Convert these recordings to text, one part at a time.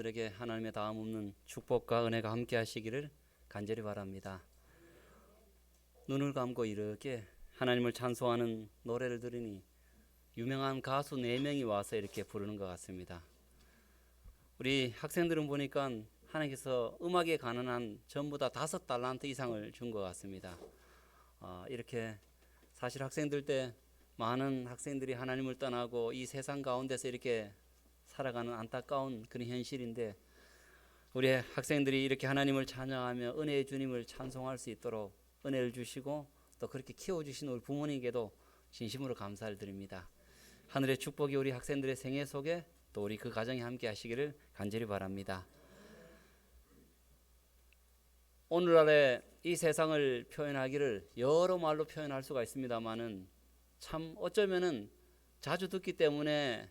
여러분들에게 하나님의 다음 없는 축복과 은혜가 함께 하시기를 간절히 바랍니다. 눈을 감고 이렇게 하나님을 찬송하는 노래를 들으니 유명한 가수 4명이 와서 이렇게 부르는 것 같습니다. 우리 학생들은 보니까 하나님께서 음악에 관한 한 전부 다 5달란트 이상을 준 것 같습니다. 이렇게 사실 학생들 때 많은 학생들이 하나님을 떠나고 이 세상 가운데서 이렇게 살아가는 안타까운 그런 현실인데, 우리 학생들이 이렇게 하나님을 찬양하며 은혜의 주님을 찬송할 수 있도록 은혜를 주시고 또 그렇게 키워주신 우리 부모님께도 진심으로 감사를 드립니다. 하늘의 축복이 우리 학생들의 생애 속에 또 우리 그 가정에 함께 하시기를 간절히 바랍니다. 오늘날의 이 세상을 표현하기를 여러 말로 표현할 수가 있습니다만은 참 어쩌면은 자주 듣기 때문에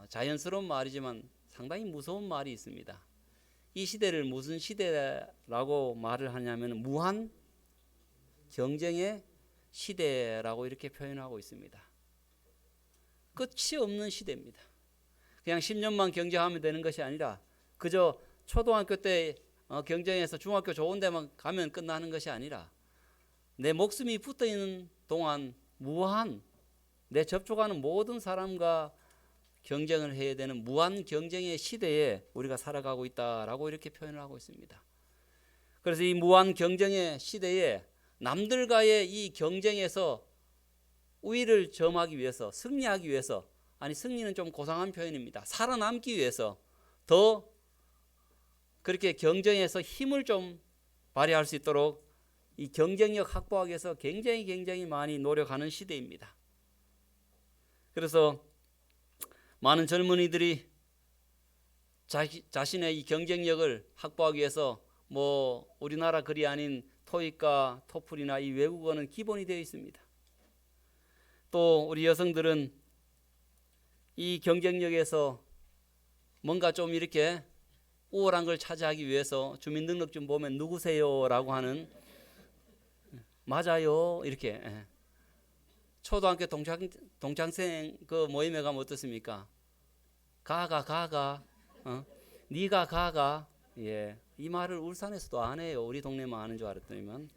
자연스러운 말이지만 상당히 무서운 말이 있습니다. 이 시대를 무슨 시대라고 말을 하냐면 무한 경쟁의 시대라고 이렇게 표현하고 있습니다. 끝이 없는 시대입니다. 그냥 10년만 경쟁하면 되는 것이 아니라 그저 초등학교 때 경쟁해서 중학교 좋은 데만 가면 끝나는 것이 아니라 내 목숨이 붙어 있는 동안 무한 내 접촉하는 모든 사람과 경쟁을 해야 되는 무한 경쟁의 시대에 우리가 살아가고 있다라고 이렇게 표현을 하고 있습니다. 그래서 이 무한 경쟁의 시대에 남들과의 이 경쟁에서 우위를 점하기 위해서, 승리하기 위해서, 아니 승리는 좀 고상한 표현입니다. 살아남기 위해서 더 그렇게 경쟁에서 힘을 좀 발휘할 수 있도록 이 경쟁력 확보하기 위해서 굉장히 많이 노력하는 시대입니다. 그래서 많은 젊은이들이 자신의 이 경쟁력을 확보하기 위해서 우리나라 글이 아닌 토익과 토플이나 이 외국어는 기본이 되어 있습니다. 또 우리 여성들은 이 경쟁력에서 뭔가 좀 이렇게 우월한 걸 차지하기 위해서 주민등록증 보면 누구세요? 라고 하는 맞아요 이렇게 초등학교 동창생 그 모임에 가면 어떻습니까? 가가 네가 가가 이 말을 울산에서도 안 해요. 우리 동네만 아는 줄 알았더니만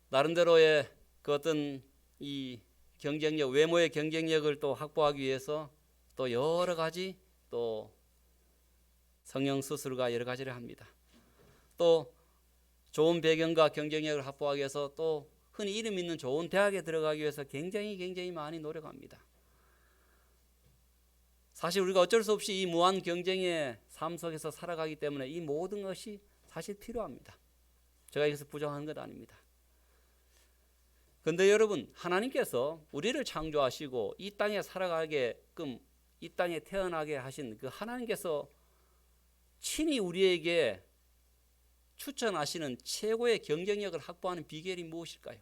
나름대로의 그 어떤 이 경쟁력, 외모의 경쟁력을 또 확보하기 위해서 또 여러 가지 또 성형수술과 여러 가지를 합니다. 또 좋은 배경과 경쟁력을 확보하기 위해서 또 흔히 이름 있는 좋은 대학에 들어가기 위해서 굉장히 많이 노력합니다. 사실 우리가 어쩔 수 없이 이 무한 경쟁의 삶 속에서 살아가기 때문에 이 모든 것이 사실 필요합니다. 제가 이것을 부정하는 것 아닙니다. 그런데 여러분, 하나님께서 우리를 창조하시고 이 땅에 살아가게끔 이 땅에 태어나게 하신 그 하나님께서 친히 우리에게 추천하시는 최고의 경쟁력을 확보하는 비결이 무엇일까요?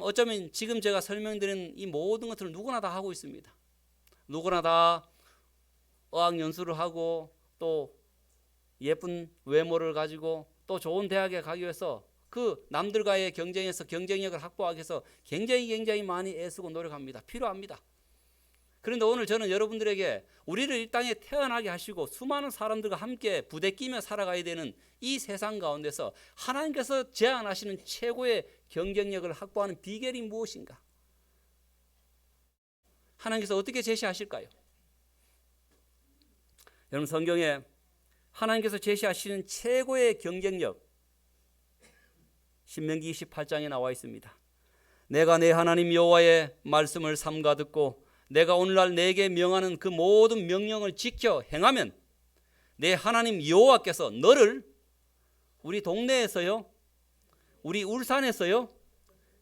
어쩌면 지금 제가 설명드린 이 모든 것들을 누구나 다 하고 있습니다. 누구나 다 어학연수를 하고 또 예쁜 외모를 가지고 또 좋은 대학에 가기 위해서 그 남들과의 경쟁에서 경쟁력을 확보하기 위해서 굉장히 많이 애쓰고 노력합니다. 필요합니다. 그런데 오늘 저는 여러분들에게 우리를 이 땅에 태어나게 하시고 수많은 사람들과 함께 부대끼며 살아가야 되는 이 세상 가운데서 하나님께서 제안하시는 최고의 경쟁력을 확보하는 비결이 무엇인가? 하나님께서 어떻게 제시하실까요? 여러분, 성경에 하나님께서 제시하시는 최고의 경쟁력 신명기 28장에 나와 있습니다. 내가 내 하나님 여호와의 말씀을 삼가 듣고 내가 오늘날 내게 명하는 그 모든 명령을 지켜 행하면 내 하나님 여호와께서 너를 우리 동네에서요, 우리 울산에서요,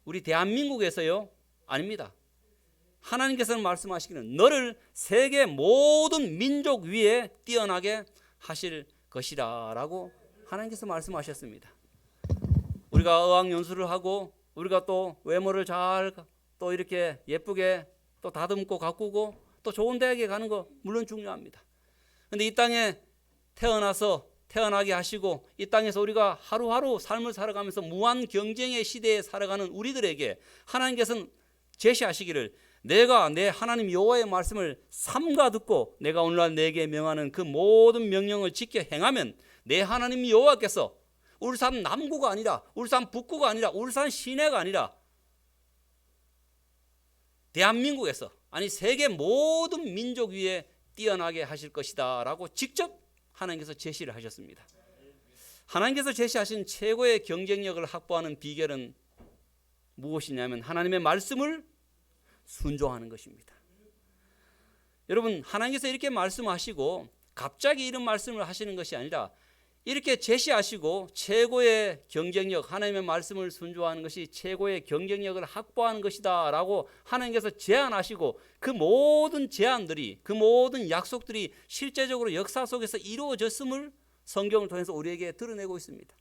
우리 대한민국에서요, 아닙니다. 하나님께서는 말씀하시기는 너를 세계 모든 민족 위에 뛰어나게 하실 것이라 라고 하나님께서 말씀하셨습니다. 우리가 어학연수를 하고 우리가 또 외모를 잘 또 이렇게 예쁘게 또 다듬고 가꾸고 또 좋은 대학에 가는 거 물론 중요합니다. 그런데 이 땅에 태어나게 하시고 이 땅에서 우리가 하루하루 삶을 살아가면서 무한 경쟁의 시대에 살아가는 우리들에게 하나님께서는 제시하시기를 내가 내 하나님 여호와의 말씀을 삼가 듣고 내가 오늘날 내게 명하는 그 모든 명령을 지켜 행하면 내 하나님 여호와께서 울산 남구가 아니라 울산 북구가 아니라 울산 시내가 아니라 대한민국에서 아니 세계 모든 민족 위에 뛰어나게 하실 것이다 라고 직접 하나님께서 제시를 하셨습니다. 하나님께서 제시하신 최고의 경쟁력을 확보하는 비결은 무엇이냐면 하나님의 말씀을 순종하는 것입니다. 여러분, 하나님께서 이렇게 말씀하시고 갑자기 이런 말씀을 하시는 것이 아니라 이렇게 제시하시고 최고의 경쟁력, 하나님의 말씀을 순종하는 것이 최고의 경쟁력을 확보하는 것이다 라고 하나님께서 제안하시고 그 모든 제안들이, 그 모든 약속들이 실제적으로 역사 속에서 이루어졌음을 성경을 통해서 우리에게 드러내고 있습니다.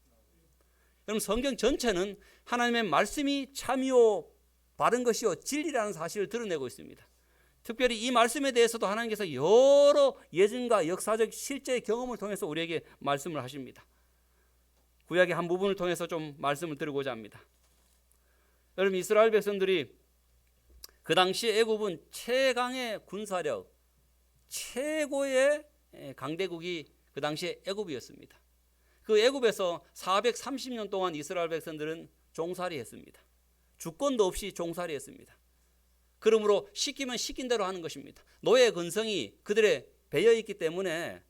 여러분, 성경 전체는 하나님의 말씀이 참이요 바른 것이요 진리라는 사실을 드러내고 있습니다. 특별히 이 말씀에 대해서도 하나님께서 여러 예증과 역사적 실제 경험을 통해서 우리에게 말씀을 하십니다. 구약의 한 부분을 통해서 좀 말씀을 드리고자 합니다. 여러분, 이스라엘 백성들이 그 당시 애굽은 최강의 군사력, 최고의 강대국이 그 당시에 애굽이었습니다. 그 애굽에서 430년 동안 이스라엘 백성들은 종살이했습니다. 주권도 없이 종살이했습니다. 그러므로 시키면 시킨 대로 하는 것입니다. 노예 근성이 그들의 배어 있기 때문에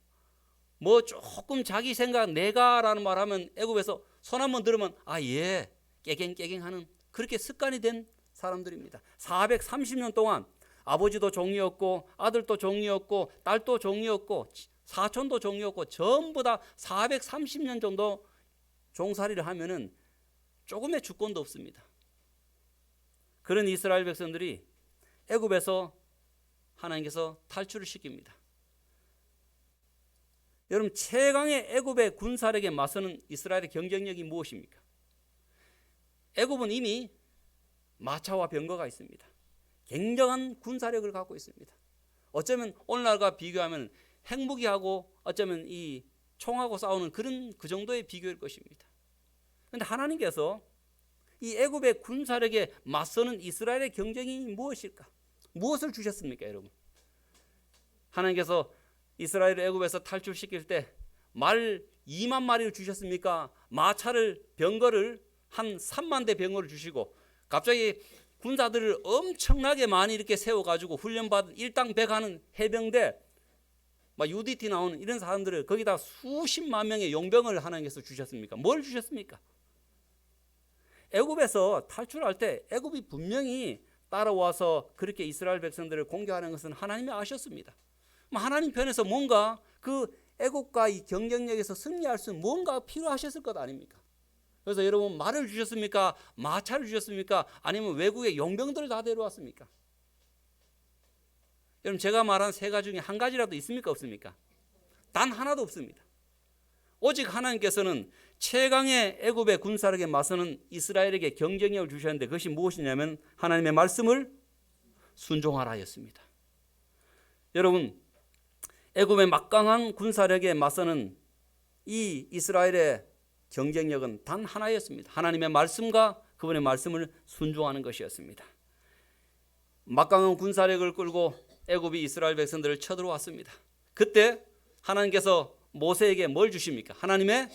뭐 조금 자기 생각 내가라는 말하면 애굽에서 손 한번 들으면 예 깨갱깨갱하는 그렇게 습관이 된 사람들입니다. 430년 동안 아버지도 종이었고 아들도 종이었고 딸도 종이었고 사촌도 종이었고 전부 다 430년 정도 종살이를 하면은 조금의 주권도 없습니다. 그런 이스라엘 백성들이 애굽에서 하나님께서 탈출을 시킵니다. 여러분, 최강의 애굽의 군사력에 맞서는 이스라엘의 경쟁력이 무엇입니까? 애굽은 이미 마차와 병거가 있습니다. 굉장한 군사력을 갖고 있습니다. 어쩌면 오늘날과 비교하면 핵무기하고 어쩌면 이 총하고 싸우는 그 정도의 비교일 것입니다. 그런데 하나님께서 이 애굽의 군사력에 맞서는 이스라엘의 경쟁이 무엇일까? 무엇을 주셨습니까, 여러분? 하나님께서 이스라엘을 애굽에서 탈출시킬 때 말 2만 마리를 주셨습니까? 마차를 병거를 한 3만 대 병거를 주시고 갑자기 군사들을 엄청나게 많이 이렇게 세워가지고 훈련받은 일당백하는 해병대 막 UDT 나오는 이런 사람들을 거기다 수십만 명의 용병을 하나님께서 주셨습니까? 뭘 주셨습니까? 애굽에서 탈출할 때 애굽이 분명히 따라와서 그렇게 이스라엘 백성들을 공격하는 것은 하나님이 아셨습니다. 하나님 편에서 뭔가 그 애국과 이 경쟁력에서 승리할 수 뭔가 필요하셨을 것 아닙니까? 그래서 여러분, 말을 주셨습니까? 마차를 주셨습니까? 아니면 외국의 용병들을 다 데려왔습니까? 여러분, 제가 말한 세 가지 중에 한 가지라도 있습니까? 없습니까? 단 하나도 없습니다. 오직 하나님께서는 최강의 애굽의 군사력에 맞서는 이스라엘에게 경쟁력을 주셨는데 그것이 무엇이냐면 하나님의 말씀을 순종하라 하였습니다. 여러분, 애굽의 막강한 군사력에 맞서는 이 이스라엘의 경쟁력은 단 하나였습니다. 하나님의 말씀과 그분의 말씀을 순종하는 것이었습니다. 막강한 군사력을 끌고 애굽이 이스라엘 백성들을 쳐들어왔습니다. 그때 하나님께서 모세에게 뭘 주십니까? 하나님의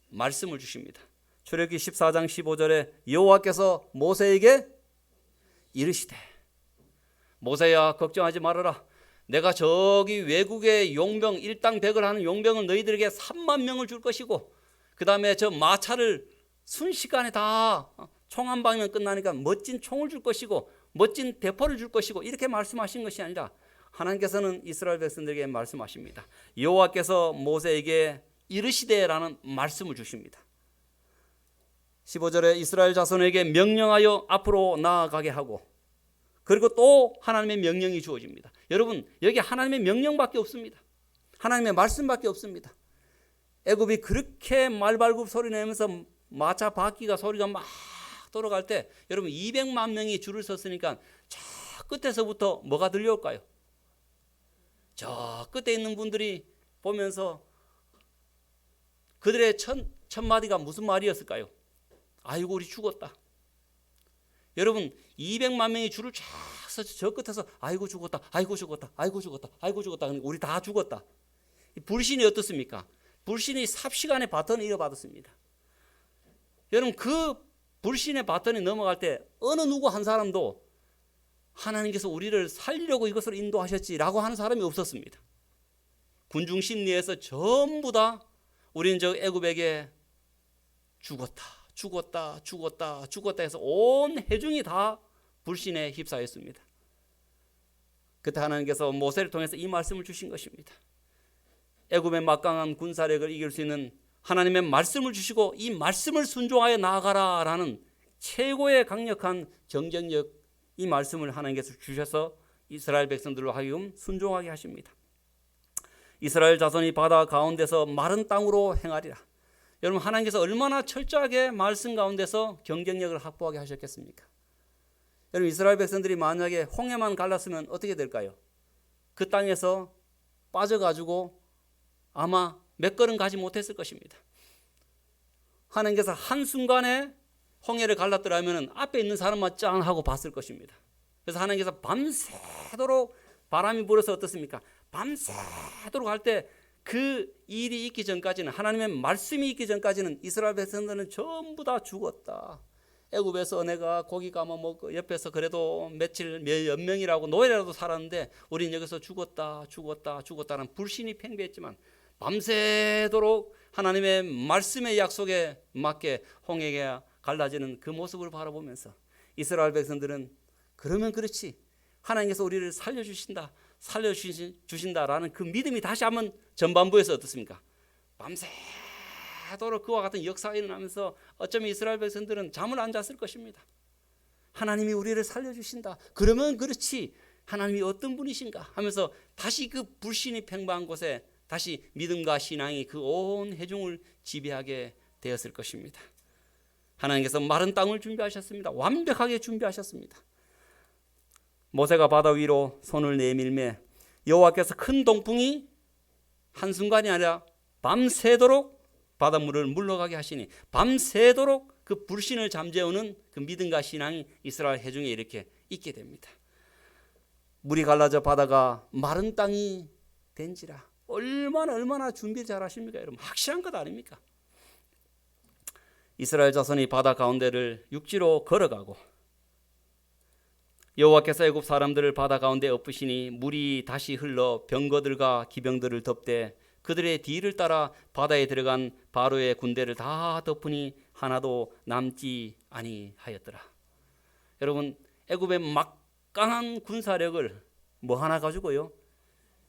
말씀을 주십니다. 출애굽기 14장 15절에 여호와께서 모세에게 이르시되 모세야 걱정하지 말아라. 내가 저기 외국의 용병 일당백을 하는 용병은 너희들에게 3만 명을 줄 것이고 그 다음에 저 마차를 순식간에 다 총 한 방이면 끝나니까 멋진 총을 줄 것이고 멋진 대포를 줄 것이고 이렇게 말씀하신 것이 아니라 하나님께서는 이스라엘 백성들에게 말씀하십니다. 여호와께서 모세에게 이르시되라는 말씀을 주십니다. 15절에 이스라엘 자손에게 명령하여 앞으로 나아가게 하고 그리고 또 하나님의 명령이 주어집니다. 여러분, 여기 하나님의 명령밖에 없습니다. 하나님의 말씀밖에 없습니다. 애굽이 그렇게 말발굽 소리 내면서 마차 바퀴가 소리가 막 돌아갈 때 여러분 200만 명이 줄을 섰으니까 저 끝에서부터 뭐가 들려올까요? 저 끝에 있는 분들이 보면서 그들의 첫 마디가 무슨 말이었을까요? 아이고 우리 죽었다. 여러분 200만 명이 줄을 쫙 가서 저 끝에서 아이고 죽었다, 아이고 죽었다, 아이고 죽었다, 아이고 죽었다. 우리 다 죽었다. 불신이 어떻습니까? 불신이 삽시간에 바톤을 이어받았습니다. 여러분, 그 불신의 바톤이 넘어갈 때 어느 누구 한 사람도 하나님께서 우리를 살리려고 이것을 인도하셨지라고 하는 사람이 없었습니다. 군중 심리에서 전부 다 우리는 저 애굽에게 죽었다, 죽었다, 죽었다, 죽었다 해서 온 회중이 다 불신에 휩싸였습니다. 그때 하나님께서 모세를 통해서 이 말씀을 주신 것입니다. 애굽의 막강한 군사력을 이길 수 있는 하나님의 말씀을 주시고 이 말씀을 순종하여 나아가라라는 최고의 강력한 경쟁력, 이 말씀을 하나님께서 주셔서 이스라엘 백성들로 하여금 순종하게 하십니다. 이스라엘 자손이 바다 가운데서 마른 땅으로 행하리라. 여러분, 하나님께서 얼마나 철저하게 말씀 가운데서 경쟁력을 확보하게 하셨겠습니까? 여러분, 이스라엘 백성들이 만약에 홍해만 갈랐으면 어떻게 될까요? 그 땅에서 빠져가지고 아마 몇 걸음 가지 못했을 것입니다. 하나님께서 한순간에 홍해를 갈랐더라면 앞에 있는 사람만 짠 하고 봤을 것입니다. 그래서 하나님께서 밤새도록 바람이 불어서 어떻습니까? 밤새도록 할 때 그 일이 있기 전까지는, 하나님의 말씀이 있기 전까지는 이스라엘 백성들은 전부 다 죽었다. 애굽에서 내가 고기 감아 먹고 옆에서 그래도 며칠 몇 명이라고 노예라도 살았는데 우리는 여기서 죽었다, 죽었다, 죽었다는 불신이 팽배했지만 밤새도록 하나님의 말씀의 약속에 맞게 홍해가 갈라지는 그 모습을 바라보면서 이스라엘 백성들은 그러면 그렇지, 하나님께서 우리를 살려주신다라는 그 믿음이 다시 한번 전반부에서 어떻습니까? 밤새도록 그와 같은 역사가 일어나면서 어쩌면 이스라엘 백성들은 잠을 안 잤을 것입니다. 하나님이 우리를 살려주신다, 그러면 그렇지, 하나님이 어떤 분이신가 하면서 다시 그 불신이 팽배한 곳에 다시 믿음과 신앙이 그 온 회중을 지배하게 되었을 것입니다. 하나님께서 마른 땅을 준비하셨습니다. 완벽하게 준비하셨습니다. 모세가 바다 위로 손을 내밀매 여호와께서 큰 동풍이 한순간이 아니라 밤새도록 바닷물을 물러가게 하시니, 밤새도록 그 불신을 잠재우는 그 믿음과 신앙이 이스라엘 회중에 이렇게 있게 됩니다. 물이 갈라져 바다가 마른 땅이 된지라. 얼마나 준비 잘하십니까? 여러분, 확실한 것 아닙니까? 이스라엘 자손이 바다 가운데를 육지로 걸어가고 여호와께서 애굽 사람들을 바다 가운데 엎으시니 물이 다시 흘러 병거들과 기병들을 덮되 그들의 뒤를 따라 바다에 들어간 바로의 군대를 다 덮으니 하나도 남지 아니하였더라. 여러분, 애굽의 막강한 군사력을 뭐 하나 가지고요,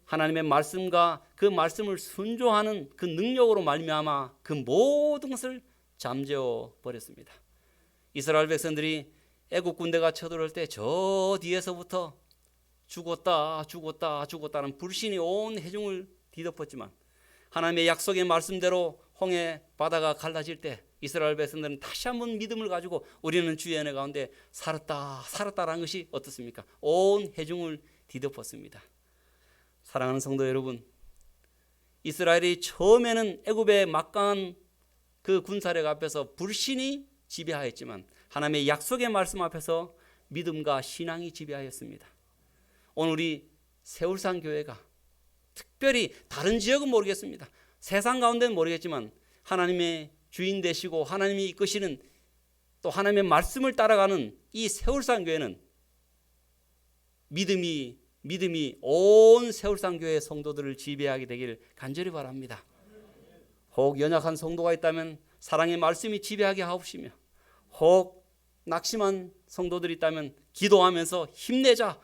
하나님의 말씀과 그 말씀을 순종하는 그 능력으로 말미암아 그 모든 것을 잠재워 버렸습니다. 이스라엘 백성들이 애국 군대가 쳐들어올 때 저 뒤에서부터 죽었다, 죽었다, 죽었다는 불신이 온 회중을 뒤덮었지만 하나님의 약속의 말씀대로 홍해 바다가 갈라질 때 이스라엘 백성들은 다시 한번 믿음을 가지고 우리는 주의 은혜 가운데 살았다, 살았다라는 것이 어떻습니까? 온 회중을 뒤덮었습니다. 사랑하는 성도 여러분, 이스라엘이 처음에는 애굽의 막강한 그 군사력 앞에서 불신이 지배하였지만 하나님의 약속의 말씀 앞에서 믿음과 신앙이 지배하였습니다. 오늘 우리 세울산 교회가 특별히 다른 지역은 모르겠습니다. 세상 가운데는 모르겠지만 하나님의 주인 되시고 하나님이 이끄시는 또 하나님의 말씀을 따라가는 이 세울산 교회는 믿음이 온 세울산 교회 성도들을 지배하게 되기를 간절히 바랍니다. 혹 연약한 성도가 있다면 사랑의 말씀이 지배하게 하옵시며, 혹 낙심한 성도들이 있다면 기도하면서 힘내자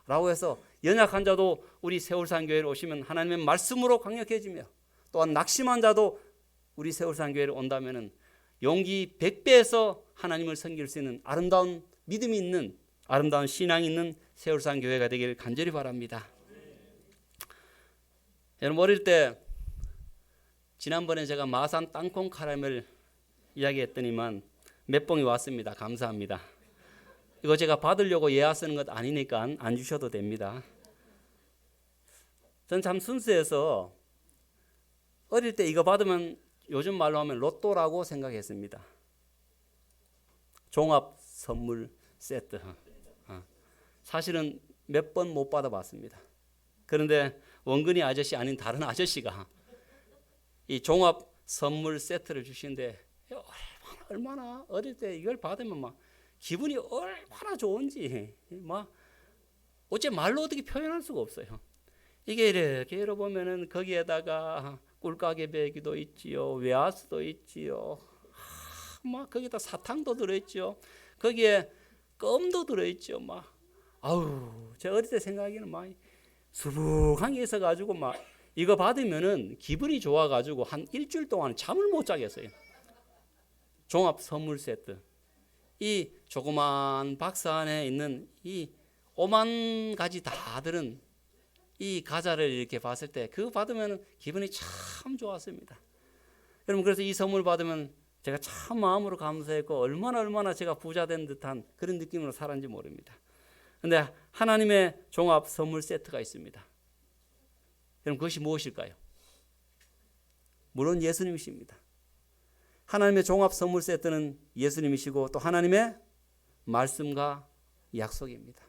라고 해서 연약한 자도 우리 세울산 교회를 오시면 하나님의 말씀으로 강력해지며, 또한 낙심한 자도 우리 세울산 교회를 온다면 용기 100배에서 하나님을 섬길 수 있는 아름다운 믿음이 있는, 아름다운 신앙이 있는 세울산 교회가 되기를 간절히 바랍니다. 여러분, 어릴 때 지난번에 제가 마산 땅콩 카라멜 이야기했더니만 몇 봉이 왔습니다. 감사합니다. 이거 제가 받으려고 예약 쓰는 것 아니니까 안 주셔도 됩니다. 전 참 순수해서 어릴 때 이거 받으면 요즘 말로 하면 로또라고 생각했습니다. 종합 선물 세트. 사실은 몇 번 못 받아봤습니다. 그런데 원근이 아저씨 아닌 다른 아저씨가 이 종합 선물 세트를 주시는데 얼마나 어릴 때 이걸 받으면 막 기분이 얼마나 좋은지 막 어째 말로 어떻게 표현할 수가 없어요. 이게 이렇게 열어보면은 거기에다가 꿀가게 배기도 있지요, 웨하스도 있지요, 막 거기다 사탕도 들어있지요, 거기에 껌도 들어있지요. 막 아우, 제가 어릴 때 생각에는 막 수북한 게 있어가지고 막 이거 받으면은 기분이 좋아가지고 한 일주일 동안 잠을 못 자겠어요. 종합 선물 세트. 이 조그만 박스 안에 있는 이 5만 가지 다 들은 이 과자를 이렇게 봤을 때 그거 받으면 기분이 참 좋았습니다. 여러분, 그래서 이 선물 받으면 제가 참 마음으로 감사했고 얼마나 제가 부자 된 듯한 그런 느낌으로 살았는지 모릅니다. 그런데 하나님의 종합 선물 세트가 있습니다. 여러분, 그것이 무엇일까요? 물론 예수님이십니다. 하나님의 종합 선물 세트는 예수님이시고 또 하나님의 말씀과 약속입니다.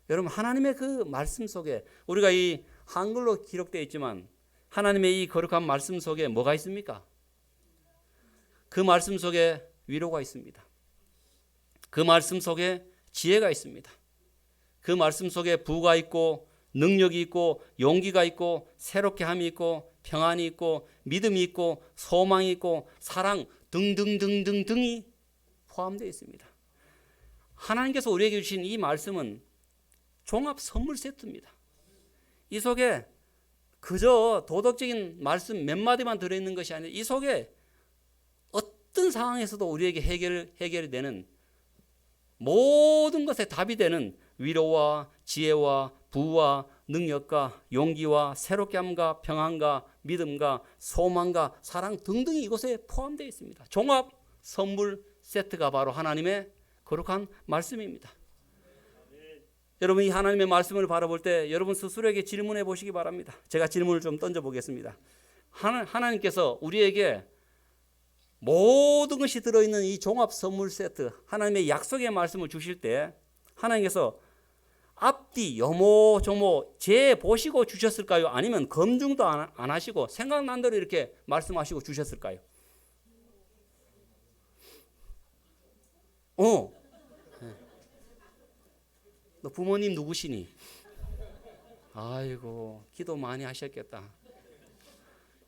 여러분, 하나님의 그 말씀 속에 우리가 이 한글로 기록되어 있지만 하나님의 이 거룩한 말씀 속에 뭐가 있습니까? 그 말씀 속에 위로가 있습니다. 그 말씀 속에 지혜가 있습니다. 그 말씀 속에 부가 있고 능력이 있고 용기가 있고 새롭게 함이 있고 평안이 있고 믿음이 있고 소망이 있고 사랑 등등등등등이 포함되어 있습니다. 하나님께서 우리에게 주신 이 말씀은 종합 선물 세트입니다. 이 속에 그저 도덕적인 말씀 몇 마디만 들어있는 것이 아니라 이 속에 어떤 상황에서도 우리에게 해결이 되는 모든 것에 답이 되는 위로와 지혜와 부와 능력과 용기와 새롭게 함과 평안과 믿음과 소망과 사랑 등등이 이곳에 포함되어 있습니다. 종합 선물 세트가 바로 하나님의 거룩한 말씀입니다. 여러분, 이 하나님의 말씀을 바라볼 때 여러분 스스로에게 질문해 보시기 바랍니다. 제가 질문을 좀 던져보겠습니다. 하나님께서 우리에게 모든 것이 들어있는 이 종합 선물 세트, 하나님의 약속의 말씀을 주실 때 하나님께서 앞뒤 여모조모 재보시고 주셨을까요? 아니면 검증도 안 하시고 생각난 대로 이렇게 말씀하시고 주셨을까요? 너 부모님 누구시니? 아이고, 기도 많이 하셨겠다.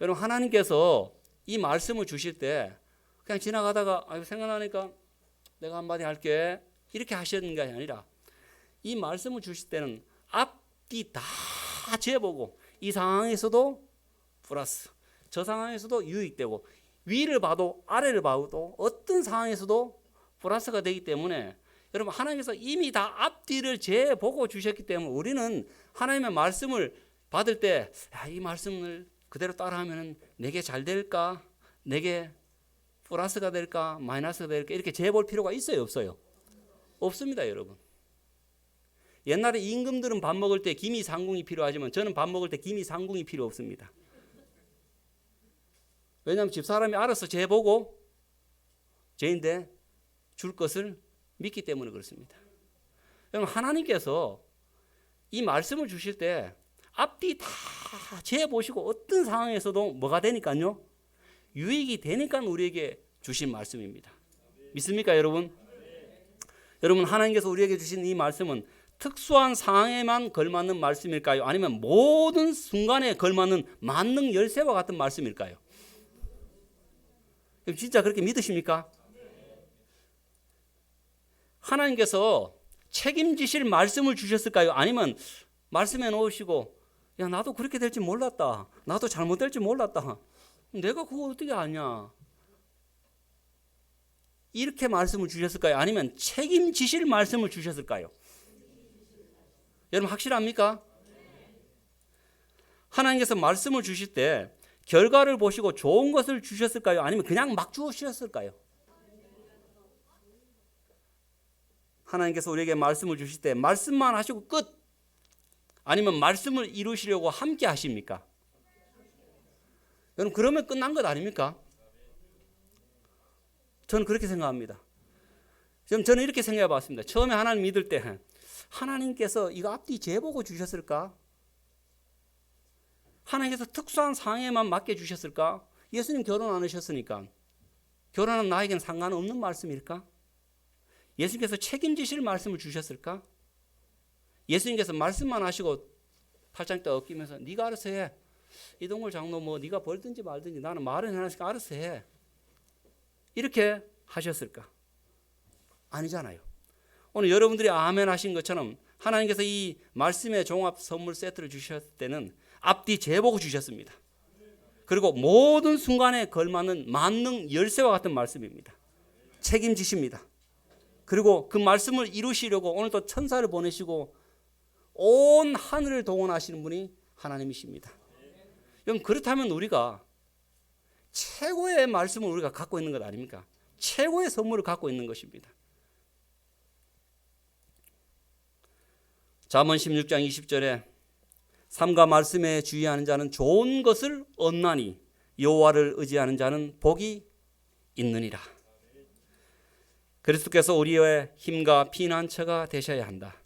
여러분, 하나님께서 이 말씀을 주실 때 그냥 지나가다가 생각나니까 내가 한마디 할게 이렇게 하시는 게 아니라 이 말씀을 주실 때는 앞뒤 다 재보고 이 상황에서도 플러스 저 상황에서도 유익되고 위를 봐도 아래를 봐도 어떤 상황에서도 플러스가 되기 때문에 여러분, 하나님께서 이미 다 앞뒤를 재보고 주셨기 때문에 우리는 하나님의 말씀을 받을 때 이 말씀을 그대로 따라하면 내게 잘 될까? 내게 플러스가 될까? 마이너스가 될까? 이렇게 재볼 필요가 있어요? 없어요? 없습니다, 여러분. 옛날에 임금들은 밥 먹을 때 김이 상궁이 필요하지만 저는 밥 먹을 때 김이 상궁이 필요 없습니다. 왜냐하면 집사람이 알아서 재보고 죄인데 줄 것을 믿기 때문에 그렇습니다. 여러분, 하나님께서 이 말씀을 주실 때 앞뒤 다 재보시고 어떤 상황에서도 뭐가 되니까요? 유익이 되니까 우리에게 주신 말씀입니다. 믿습니까, 여러분? 여러분, 하나님께서 우리에게 주신 이 말씀은 특수한 상황에만 걸맞는 말씀일까요? 아니면 모든 순간에 걸맞는 만능 열쇠와 같은 말씀일까요? 진짜 그렇게 믿으십니까? 하나님께서 책임지실 말씀을 주셨을까요? 아니면 말씀해 놓으시고 야, 나도 그렇게 될지 몰랐다. 나도 잘못될지 몰랐다. 내가 그거 어떻게 아냐? 이렇게 말씀을 주셨을까요? 아니면 책임지실 말씀을 주셨을까요? 여러분, 확실합니까? 하나님께서 말씀을 주실 때 결과를 보시고 좋은 것을 주셨을까요? 아니면 그냥 막 주셨을까요? 하나님께서 우리에게 말씀을 주실 때 말씀만 하시고 끝? 아니면 말씀을 이루시려고 함께 하십니까? 여러분, 그러면 끝난 것 아닙니까? 저는 그렇게 생각합니다. 저는 이렇게 생각해 봤습니다. 처음에 하나님 믿을 때 하나님께서 이거 앞뒤 재보고 주셨을까? 하나님께서 특수한 상황에만 맡겨주셨을까? 예수님 결혼 안 하셨으니까 결혼한 나에게는 상관없는 말씀일까? 예수님께서 책임지실 말씀을 주셨을까? 예수님께서 말씀만 하시고 팔짱 떠 엎기면서 네가 알아서 해. 이동걸 장로 뭐 네가 벌든지 말든지 나는 말은 해놨으니까 알아서 해. 이렇게 하셨을까? 아니잖아요. 오늘 여러분들이 아멘 하신 것처럼 하나님께서 이 말씀의 종합 선물 세트를 주셨을 때는 앞뒤 재보고 주셨습니다. 그리고 모든 순간에 걸맞는 만능 열쇠와 같은 말씀입니다. 책임지십니다. 그리고 그 말씀을 이루시려고 오늘도 천사를 보내시고 온 하늘을 동원하시는 분이 하나님이십니다. 그럼 그렇다면 우리가 최고의 말씀을 우리가 갖고 있는 것 아닙니까? 최고의 선물을 갖고 있는 것입니다. 잠언 16장 20절에 삼가 말씀에 주의하는 자는 좋은 것을 얻나니 여호와를 의지하는 자는 복이 있느니라. 그리스도께서 우리의 힘과 피난처가 되셔야 한다.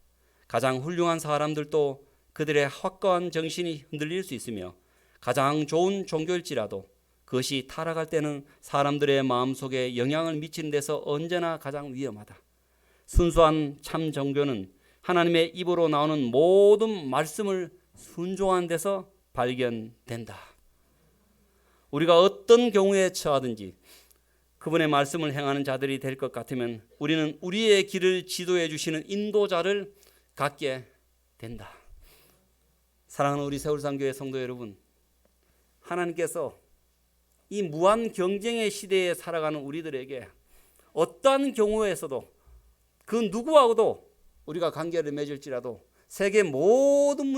가장 훌륭한 사람들도 그들의 확고한 정신이 흔들릴 수 있으며 가장 좋은 종교일지라도 그것이 타락할 때는 사람들의 마음속에 영향을 미치는 데서 언제나 가장 위험하다. 순수한 참 종교는 하나님의 입으로 나오는 모든 말씀을 순종하는 데서 발견된다. 우리가 어떤 경우에 처하든지 그분의 말씀을 행하는 자들이 될 것 같으면 우리는 우리의 길을 지도해 주시는 인도자를 갖게 된다. 사랑하는 우리 세울상교회 성도 여러분, 하나님께서 이 무한 경쟁의 시대에 살아가는 우리들에게 어떠한 경우에서도 그 누구하고도 우리가 관계를 맺을지라도 세계 모든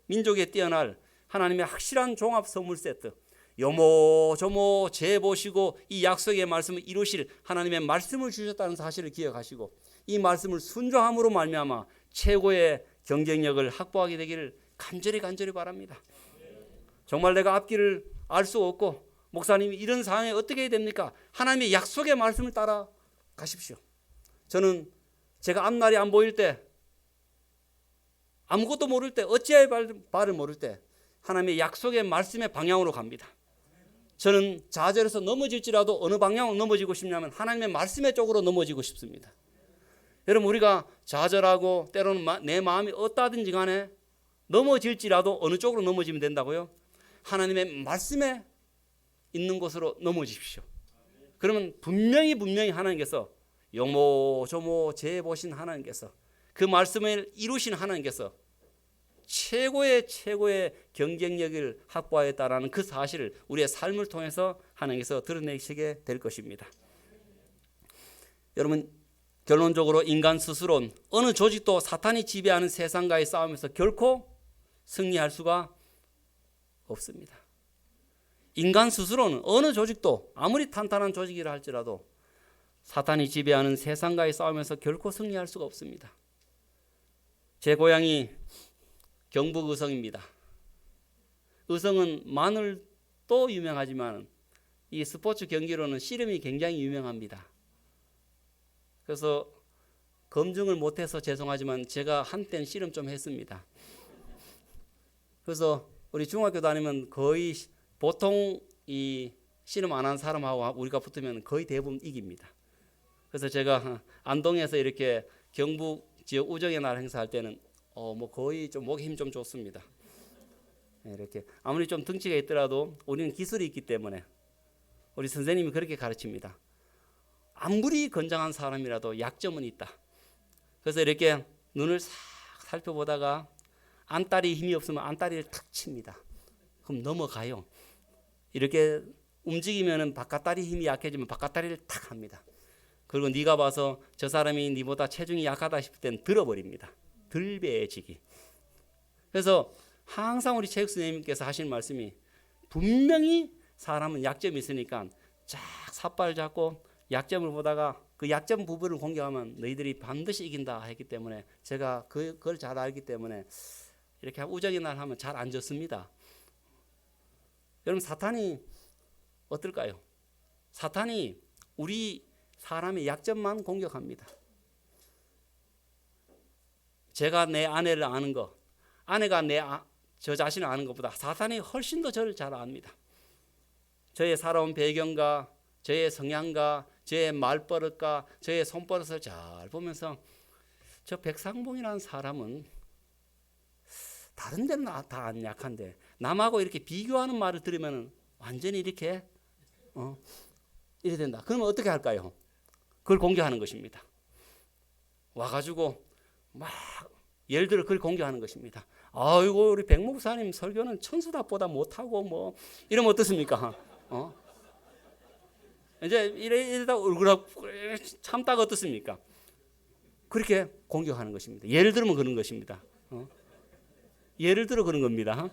민족에 뛰어날 하나님의 확실한 종합 선물 세트, 요모조모 재보시고 이 약속의 말씀을 이루실 하나님의 말씀을 주셨다는 사실을 기억하시고 이 말씀을 순종함으로 말미암아 최고의 경쟁력을 확보하게 되기를 간절히 바랍니다. 정말 내가 앞길을 알 수 없고 목사님이 이런 상황에 어떻게 해야 됩니까? 하나님의 약속의 말씀을 따라 가십시오. 저는 제가 앞날이 안 보일 때, 아무것도 모를 때, 어찌해야 바를 모를 때 하나님의 약속의 말씀의 방향으로 갑니다. 저는 좌절해서 넘어질지라도 어느 방향으로 넘어지고 싶냐면 하나님의 말씀의 쪽으로 넘어지고 싶습니다. 여러분, 우리가 좌절하고 때로는 내 마음이 어떠하든지 간에 넘어질지라도 어느 쪽으로 넘어지면 된다고요? 하나님의 말씀에 있는 곳으로 넘어지십시오. 그러면 분명히 하나님께서 요모조모 재보신 하나님께서 그 말씀을 이루신 하나님께서 최고의 경쟁력을 확보하였다라는 그 사실을 우리의 삶을 통해서 하나님께서 드러내시게 될 것입니다. 여러분, 결론적으로 인간 스스로는 어느 조직도 사탄이 지배하는 세상과의 싸움에서 결코 승리할 수가 없습니다. 인간 스스로는 어느 조직도 아무리 탄탄한 조직이라 할지라도 사탄이 지배하는 세상과의 싸움에서 결코 승리할 수가 없습니다. 제 고향이 경북 의성입니다. 의성은 마늘도 유명하지만 이 스포츠 경기로는 씨름이 굉장히 유명합니다. 그래서 검증을 못해서 죄송하지만 제가 한때는 씨름 좀 했습니다. 그래서 우리 중학교 다니면 거의 보통 이 씨름 안 한 사람하고 우리가 붙으면 거의 대부분 이깁니다. 그래서 제가 안동에서 이렇게 경북 지역 우정의 날 행사할 때는 뭐 거의 좀 목에 힘 좀 줬습니다. 이렇게 아무리 좀 덩치가 있더라도 우리는 기술이 있기 때문에 우리 선생님이 그렇게 가르칩니다. 아무리 건장한 사람이라도 약점은 있다. 그래서 이렇게 눈을 싹 살펴보다가 안다리 힘이 없으면 안다리를 탁 칩니다. 그럼 넘어가요. 이렇게 움직이면은 바깥다리 힘이 약해지면 바깥다리를 탁 합니다. 그리고 네가 봐서 저 사람이 네보다 체중이 약하다 싶을 땐 들어버립니다. 들배지기. 그래서 항상 우리 체육 선생님께서 하시는 말씀이 분명히 사람은 약점이 있으니까 쫙 삿발 잡고 약점을 보다가 그 약점 부분을 공격하면 너희들이 반드시 이긴다 했기 때문에 제가 그걸 잘 알기 때문에 이렇게 우정의 날 하면 잘 안 졌습니다. 여러분, 사탄이 어떨까요? 사탄이 우리 사람의 약점만 공격합니다. 제가 내 아내를 아는 거, 아내가 저 자신을 아는 것보다 사탄이 훨씬 더 저를 잘 압니다. 저의 살아온 배경과 저의 성향과 저의 말버릇과 저의 손버릇을 잘 보면서 저 백상봉이라는 사람은 다른 데는 다 안 약한데 남하고 이렇게 비교하는 말을 들으면 완전히 이렇게 이래 된다. 그러면 어떻게 할까요? 그걸 공개하는 것입니다. 와가지고 막 예를 들어 그걸 공개하는 것입니다. 아이고 우리 백 목사님 설교는 천수답보다 못하고 뭐 이러면 어떻습니까? 이제 이러다 얼굴하고 참다가 어떻습니까? 그렇게 공격하는 것입니다. 예를 들면 그런 것입니다. 예를 들어 그런 겁니다.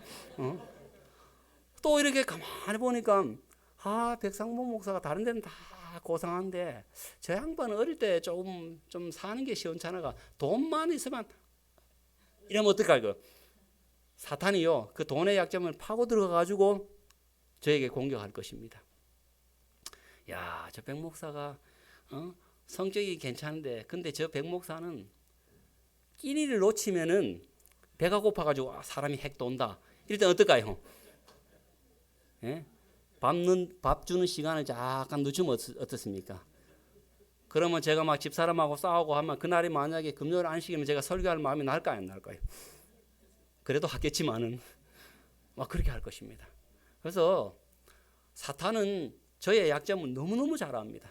또 이렇게 가만히 보니까 백상봉 목사가 다른 데는 다 고상한데 저 양반은 어릴 때 좀 사는 게 시원찮아가 돈만 있으면 이러면 어떡할까요? 사탄이요 그 돈의 약점을 파고 들어가 가지고 저에게 공격할 것입니다. 야, 저 백 목사가 성격이 괜찮은데 근데 저 백 목사는 끼니를 놓치면은 배가 고파가지고 사람이 핵 돈다. 이럴 땐 어떨까요? 예? 밥 주는 시간을 잠깐 늦추면 어떻습니까? 그러면 제가 막 집사람하고 싸우고 하면 그날이 만약에 금요일 안식이면 제가 설교할 마음이 날까요? 안 날까요? 그래도 하겠지만은 막 그렇게 할 것입니다. 그래서 사탄은 저의 약점을 너무너무 잘 압니다.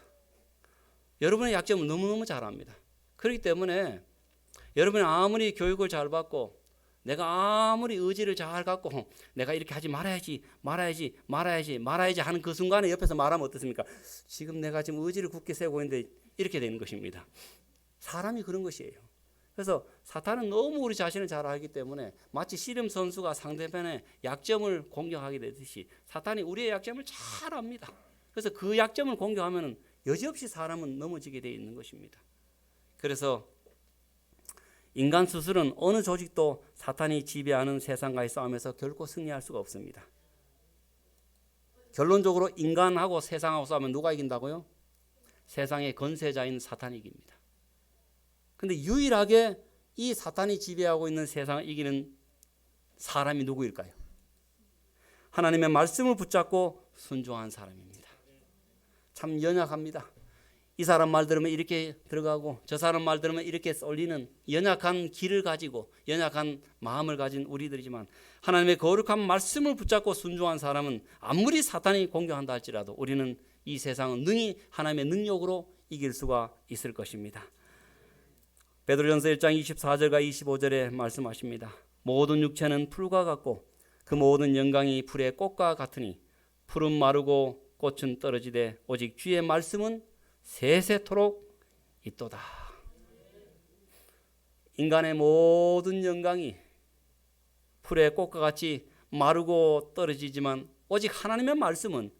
여러분의 약점을 너무너무 잘 압니다. 그렇기 때문에 여러분이 아무리 교육을 잘 받고 내가 아무리 의지를 잘 갖고 내가 이렇게 하지 말아야지 하는 그 순간에 옆에서 말하면 어떻습니까? 지금 내가 지금 의지를 굳게 세우고 있는데 이렇게 되는 것입니다. 사람이 그런 것이에요. 그래서 사탄은 너무 우리 자신을 잘 알기 때문에 마치 씨름 선수가 상대편의 약점을 공격하게 되듯이 사탄이 우리의 약점을 잘 압니다. 그래서 그 약점을 공격하면 여지없이 사람은 넘어지게 되어 있는 것입니다. 그래서 인간 스스로는 어느 조직도 사탄이 지배하는 세상과의 싸움에서 결코 승리할 수가 없습니다. 결론적으로 인간하고 세상하고 싸우면 누가 이긴다고요? 세상의 건세자인 사탄이 이깁니다. 근데 유일하게 이 사탄이 지배하고 있는 세상을 이기는 사람이 누구일까요? 하나님의 말씀을 붙잡고 순종한 사람입니다. 참 연약합니다. 이 사람 말 들으면 이렇게 들어가고 저 사람 말 들으면 이렇게 쏠리는 연약한 길을 가지고 연약한 마음을 가진 우리들이지만 하나님의 거룩한 말씀을 붙잡고 순종한 사람은 아무리 사탄이 공격한다 할지라도 우리는 이 세상은 능히 하나님의 능력으로 이길 수가 있을 것입니다. 베드로전서 1장 24절과 25절에 말씀하십니다. 모든 육체는 풀과 같고 그 모든 영광이 풀의 꽃과 같으니 풀은 마르고 꽃은 떨어지되 오직 주의 말씀은 세세토록 있도다. 인간의 모든 영광이 풀의 꽃과 같이 마르고 떨어지지만 오직 하나님의 말씀은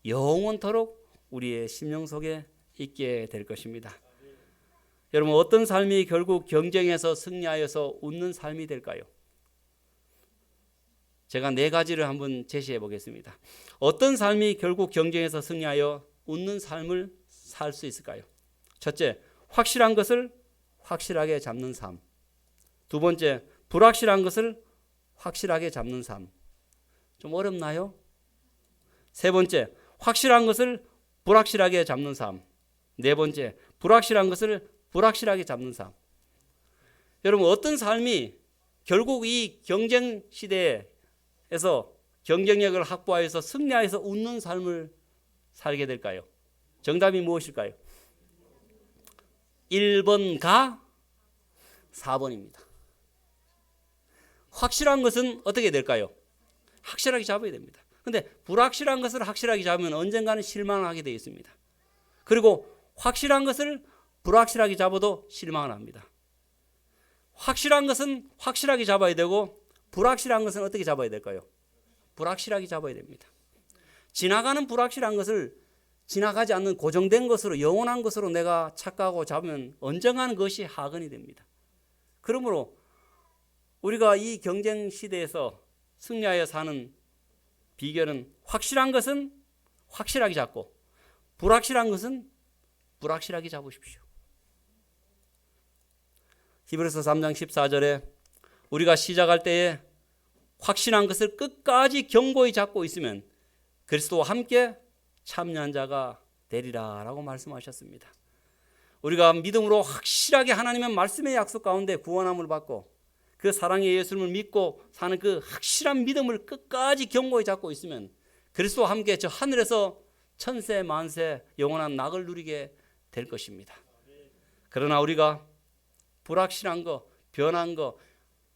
영원토록 우리의 심령 속에 있게 될 것입니다. 여러분 어떤 삶이 결국 경쟁에서 승리하여서 웃는 삶이 될까요? 제가 4가지를 한번 제시해 보겠습니다. 어떤 삶이 결국 경쟁에서 승리하여 웃는 삶을 살 수 있을까요? 첫째, 확실한 것을 확실하게 잡는 삶. 두 번째, 불확실한 것을 확실하게 잡는 삶. 좀 어렵나요? 세 번째, 확실한 것을 불확실하게 잡는 삶. 네 번째, 불확실한 것을 불확실하게 잡는 삶. 여러분 어떤 삶이 결국 이 경쟁 시대에서 경쟁력을 확보하여서 승리하여서 웃는 삶을 살게 될까요? 정답이 무엇일까요? 1번가 4번입니다. 확실한 것은 어떻게 될까요? 확실하게 잡아야 됩니다. 그런데 불확실한 것을 확실하게 잡으면 언젠가는 실망하게 되어 있습니다. 그리고 확실한 것을 불확실하게 잡아도 실망을 합니다. 확실한 것은 확실하게 잡아야 되고 불확실한 것은 어떻게 잡아야 될까요? 불확실하게 잡아야 됩니다. 지나가는 불확실한 것을 지나가지 않는 고정된 것으로 영원한 것으로 내가 착각하고 잡으면 언젠가는 그것이 하근이 됩니다. 그러므로 우리가 이 경쟁 시대에서 승리하여 사는 비결은 확실한 것은 확실하게 잡고 불확실한 것은 불확실하게 잡으십시오. 히브리서 3장 14절에 우리가 시작할 때에 확신한 것을 끝까지 견고히 잡고 있으면 그리스도와 함께 참여한 자가 되리라 라고 말씀하셨습니다. 우리가 믿음으로 확실하게 하나님의 말씀의 약속 가운데 구원함을 받고 그 사랑의 예수님을 믿고 사는 그 확실한 믿음을 끝까지 견고히 잡고 있으면 그리스도와 함께 저 하늘에서 천세 만세 영원한 낙을 누리게 될 것입니다. 그러나 우리가 불확실한 거, 변한 거,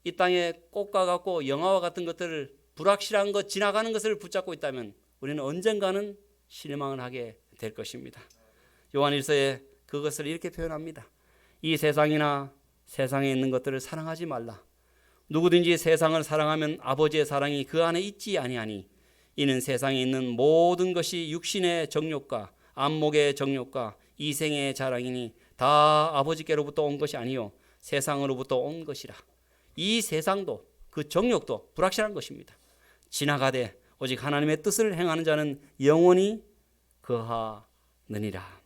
이 땅의 꽃과 같고 영화와 같은 것들을 불확실한 것, 지나가는 것을 붙잡고 있다면 우리는 언젠가는 실망을 하게 될 것입니다. 요한일서에 그것을 이렇게 표현합니다. 이 세상이나 세상에 있는 것들을 사랑하지 말라. 누구든지 세상을 사랑하면 아버지의 사랑이 그 안에 있지 아니하니 이는 세상에 있는 모든 것이 육신의 정욕과 안목의 정욕과 이생의 자랑이니 다 아버지께로부터 온 것이 아니요 세상으로부터 온 것이라. 이 세상도 그 정욕도 불확실한 것입니다. 지나가되 오직 하나님의 뜻을 행하는 자는 영원히 거하느니라.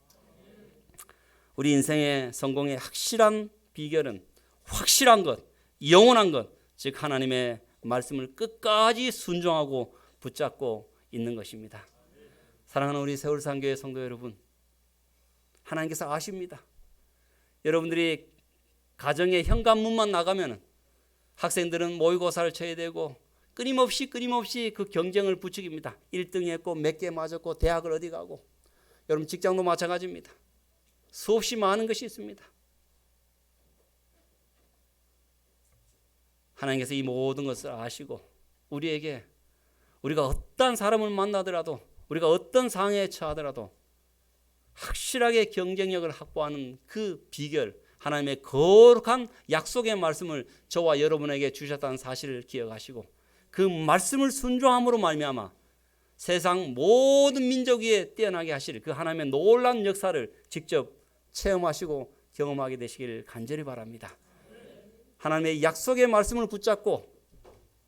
우리 인생의 성공의 확실한 비결은 확실한 것, 영원한 것, 즉 하나님의 말씀을 끝까지 순종하고 붙잡고 있는 것입니다. 사랑하는 우리 세월산교회 성도 여러분, 하나님께서 아십니다. 여러분들이 가정의 현관문만 나가면 학생들은 모의고사를 쳐야 되고 끊임없이 그 경쟁을 부추깁니다. 1등 했고 몇 개 맞았고 대학을 어디 가고, 여러분 직장도 마찬가지입니다. 수없이 많은 것이 있습니다. 하나님께서 이 모든 것을 아시고 우리에게 우리가 어떤 사람을 만나더라도 우리가 어떤 상황에 처하더라도 확실하게 경쟁력을 확보하는 그 비결, 하나님의 거룩한 약속의 말씀을 저와 여러분에게 주셨다는 사실을 기억하시고 그 말씀을 순종함으로 말미암아 세상 모든 민족 위에 뛰어나게 하실 그 하나님의 놀라운 역사를 직접 체험하시고 경험하게 되시길 간절히 바랍니다. 하나님의 약속의 말씀을 붙잡고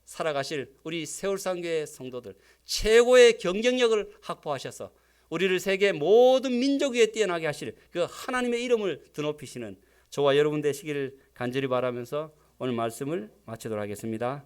살아가실 우리 세월산교회 성도들, 최고의 경쟁력을 확보하셔서 우리를 세계 모든 민족 위에 뛰어나게 하실 그 하나님의 이름을 드높이시는 저와 여러분 되시기를 간절히 바라면서 오늘 말씀을 마치도록 하겠습니다.